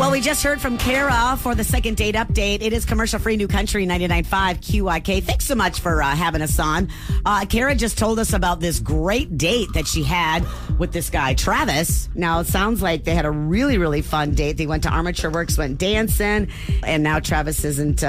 Well, we just heard from Kara for the second date update. It is commercial-free New Country 99.5 QIK. Thanks so much for having us on. Kara just told us about this great date that she had with this guy, Travis. Now, it sounds like they had a really, really fun date. They went to Armature Works, went dancing, and now Travis hasn't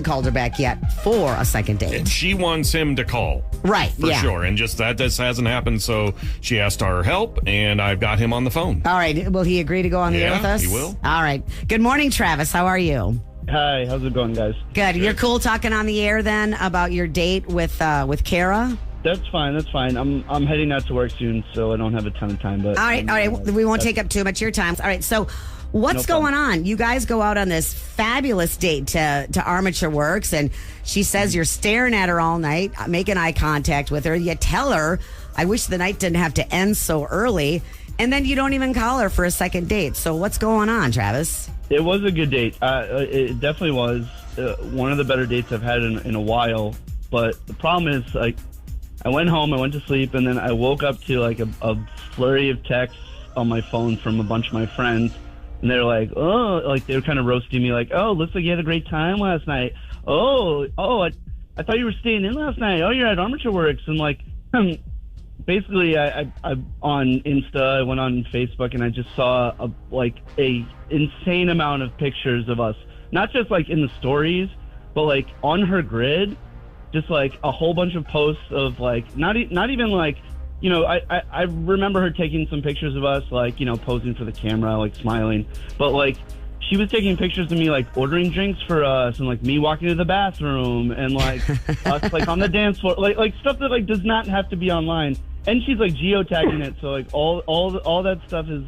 called her back yet for a second date. And she wants him to call. Right, for sure. And just that just hasn't happened, so she asked our help, and I've got him on the phone. All right. Will he agree to go on the air with us? He will. All right. Good morning, Travis. How are you? Hi, how's it going, guys? Good. You're cool talking on the air then about your date with Kara? That's fine. I'm heading out to work soon, so I don't have a ton of time. But all right. We won't take up too much of your time. All right. So what's going on? You guys go out on this fabulous date to Armature Works, and she says you're staring at her all night, making eye contact with her. You tell her, I wish the night didn't have to end so early. And then you don't even call her for a second date. So what's going on, Travis? It was a good date. It definitely was one of the better dates I've had in a while. But the problem is, like, I went home, I went to sleep, and then I woke up to like a flurry of texts on my phone from a bunch of my friends. And they're like, they were kind of roasting me, like, oh, looks like you had a great time last night. I thought you were staying in last night. Oh, you're at Armature Works. And like, basically, I on Insta, I went on Facebook, and I just saw a insane amount of pictures of us, not just like in the stories, but like on her grid, just like a whole bunch of posts of like not even like, you know, I remember her taking some pictures of us, like, you know, posing for the camera, like smiling, but like she was taking pictures of me like ordering drinks for us, and like me walking to the bathroom, and like us like on the dance floor, like stuff that like does not have to be online. And she's like geotagging it, so like all that stuff is,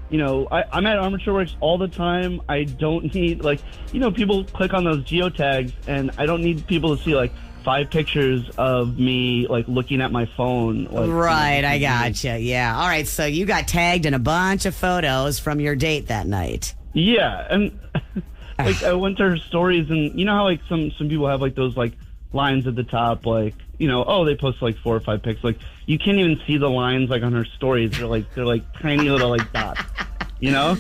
you know, I'm at Armature Works all the time. I don't need, like, you know, people click on those geotags, and I don't need people to see like 5 pictures of me like looking at my phone. Like, right, I gotcha. Yeah. All right, so you got tagged in a bunch of photos from your date that night. Yeah, and like I went to her stories, and you know how like some people have like those like lines at the top, like, you know, oh, they post like 4 or 5 pics. Like, you can't even see the lines like on her stories. They're like tiny little like dots, you know?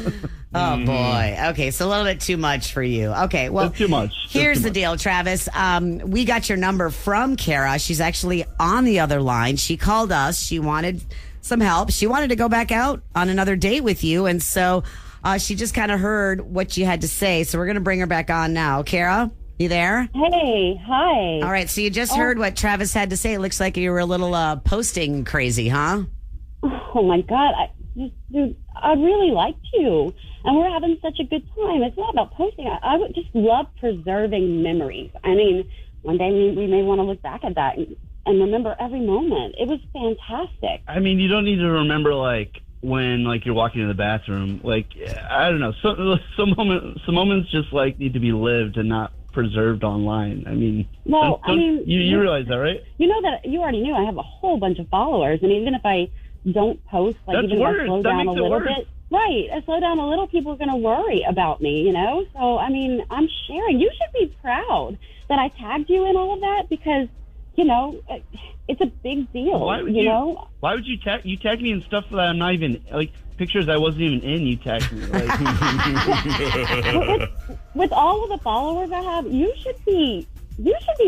Oh boy. Okay, so a little bit too much for you. Okay, well, that's too much. Here's the deal, Travis. We got your number from Kara. She's actually on the other line. She called us. She wanted some help. She wanted to go back out on another date with you, and so she just kind of heard what you had to say. So we're going to bring her back on now. Kara, you there? Hey, hi. All right, so you just heard what Travis had to say. It looks like you were a little posting crazy, huh? Oh my God, I really liked you, and we're having such a good time. It's not about posting. I would just love preserving memories. I mean, one day we may want to look back at that and remember every moment. It was fantastic. I mean, you don't need to remember like when like you're walking to the bathroom. Like, I don't know, some moments just like need to be lived and not preserved online. I mean, well, you realize that, right? You know that you already knew I have a whole bunch of followers, and even if I don't post, like, that's even worse. if I slow that down a little worse. bit, right? I slow down a little, people are going to worry about me, you know. So I mean, I'm sharing. You should be proud that I tagged you in all of that, because, you know, it's a big deal. Why would you tag me in stuff that I'm not even, like, pictures I wasn't even in? You tagged me. Like. with all of the followers I have, you should be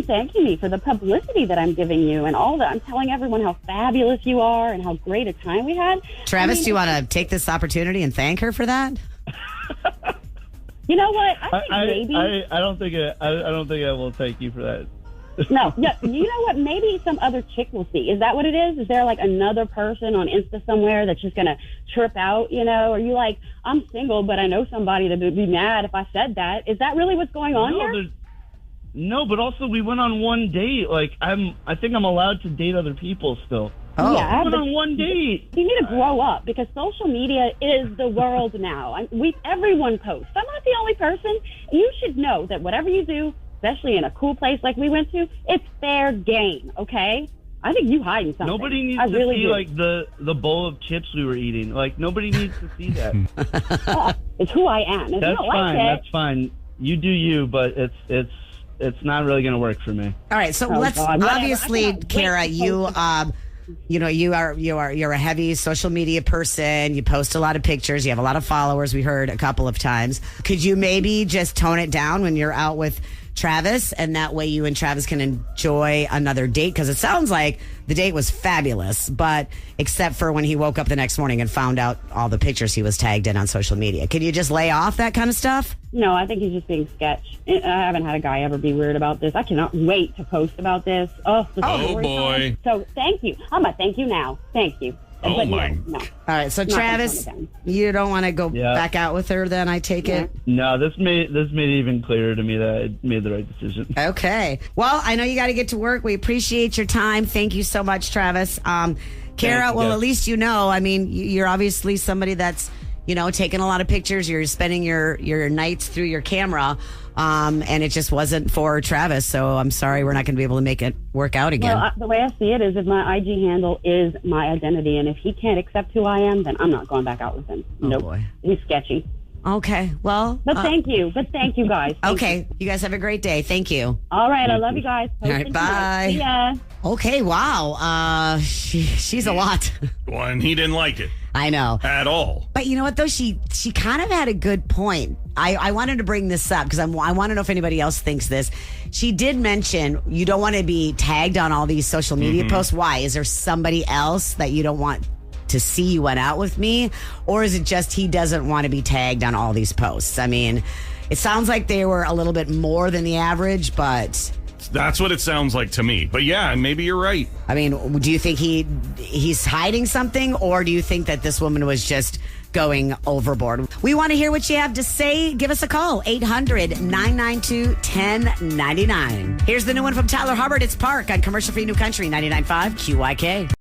thanking me for the publicity that I'm giving you, and all that. I'm telling everyone how fabulous you are and how great a time we had. Travis, do you want to take this opportunity and thank her for that? You know what? I think maybe I don't think I will thank you for that. No, you know what? Maybe some other chick will see. Is that what it is? Is there like another person on Insta somewhere that's just going to trip out, you know? Are you like, I'm single, but I know somebody that would be mad if I said that? Is that really what's going on here? No, but also we went on one date. Like, I think I'm allowed to date other people still. Oh, yeah, we went on one date. You need to grow up, because social media is the world now. Everyone posts. I'm not the only person. You should know that whatever you do, especially in a cool place like we went to, it's fair game, okay? I think you hiding something. Nobody needs to see like the bowl of chips we were eating. Like, nobody needs to see that. It's who I am. If that's you don't fine. like it, that's fine. You do you, but it's not really going to work for me. All right, so let's obviously, Kara, you you know, you're a heavy social media person. You post a lot of pictures. You have a lot of followers. We heard a couple of times. Could you maybe just tone it down when you're out with Travis, and that way you and Travis can enjoy another date? Because it sounds like the date was fabulous, but except for when he woke up the next morning and found out all the pictures he was tagged in on social media. Can you just lay off that kind of stuff? No, I think he's just being sketch. I haven't had a guy ever be weird about this. I cannot wait to post about this. Oh boy. So thank you. I'm going to thank you now. Thank you. Oh, but my. No. All right, so Not Travis, gonna tone it down. you don't want to go back out with her then, I take it? No, this made it even clearer to me that I made the right decision. Okay. Well, I know you got to get to work. We appreciate your time. Thank you so much, Travis. Kara, well, at least you know, I mean, you're obviously somebody that's, you know, taking a lot of pictures. You're spending your nights through your camera. And it just wasn't for Travis. So I'm sorry we're not going to be able to make it work out again. Well, the way I see it is if my IG handle is my identity, and if he can't accept who I am, then I'm not going back out with him. Nope. Boy. He's sketchy. Okay. Well. But thank you. But thank you, guys. Thank Okay. You guys have a great day. Thank you. All right. I love you guys. All right, bye. See ya. Okay. Wow. She's a lot. Well, and he didn't like it I know. at all. But you know what, though? She kind of had a good point. I wanted to bring this up because I want to know if anybody else thinks this. She did mention you don't want to be tagged on all these social media posts. Why? Is there somebody else that you don't want to see you went out with me? Or is it just he doesn't want to be tagged on all these posts? I mean, it sounds like they were a little bit more than the average, but... That's what it sounds like to me. But yeah, maybe you're right. I mean, do you think he's hiding something, or do you think that this woman was just going overboard? We want to hear what you have to say. Give us a call, 800-992-1099. Here's the new one from Tyler Hubbard. It's Park on Commercial Free New Country 99.5 QYK.